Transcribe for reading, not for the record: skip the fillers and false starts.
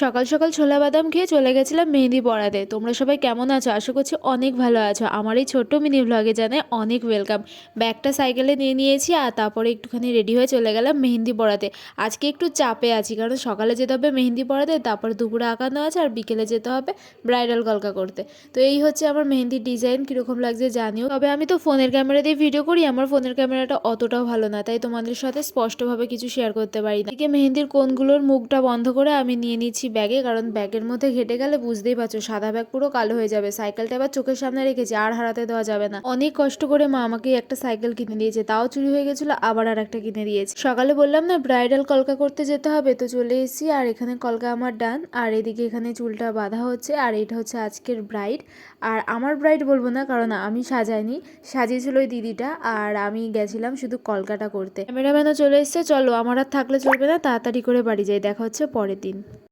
সকাল সকাল ছোলা বাদাম খেয়ে চলে গেছিলাম মেহেন্দি পড়াতে। তোমরা সবাই কেমন আছো? আশা করছি অনেক ভালো আছো। আমার এই ছোট্ট মিনি ভ্লগে জানাই অনেক ওয়েলকাম। ব্যাগটা সাইকেলে নিয়ে নিয়েছি আর তারপরে একটুখানি রেডি হয়ে চলে গেলাম মেহেন্দি পড়াতে। আজকে একটু চাপে আছি, কারণ সকালে যেতে হবে মেহেন্দি পড়াতে, তারপর দুপুরে আঁকানো আছে আর বিকেলে যেতে হবে ব্রাইডাল কলকা করতে। তো এই হচ্ছে আমার মেহেন্দির ডিজাইন, কীরকম লাগছে জানিও। তবে আমি তো ফোনের ক্যামেরা দিয়ে ভিডিও করি, আমার ফোনের ক্যামেরাটা অতটাও ভালো না, তাই তোমাদের সাথে স্পষ্টভাবে কিছু শেয়ার করতে পারি না। এদিকে মেহেন্দির কোণগুলোর মুখটা বন্ধ করে আমি নিয়ে নিচ্ছি ব্যাগে, কারণ ব্যাগের মধ্যে ঘেটে গেলে বুঝতেই পারছো সাদা ব্যাগ পুরো কালো হয়ে যাবে। সাইকেলটা এবার চোখের সামনে রেখেছি, আর হারাতে দেওয়া যাবে না। অনেক কষ্ট করে মা আমাকে একটা সাইকেল কিনে দিয়েছে, তাও চুরি হয়ে গেছিল, আবার আর একটা কিনে দিয়েছে। সকালে বললাম না ব্রাইডাল কলকা করতে যেতে হবে, তো চলে এসেছি। আর এখানে কলকা আমার ডান, আর এদিকে এখানে চুলটা বাঁধা হচ্ছে। আর এটা হচ্ছে আজকের ব্রাইড। আর আমার ব্রাইড বলবো না, কারণ আমি সাজাইনি, সাজিয়েছিল ওই দিদিটা, আর আমি গেছিলাম শুধু কলকাটা করতে। ক্যামেরাম্যানও চলে এসছে। চলো, আমার আর থাকলে চলবে না, তাড়াতাড়ি করে বাড়ি যাই। দেখা হচ্ছে পরের দিন।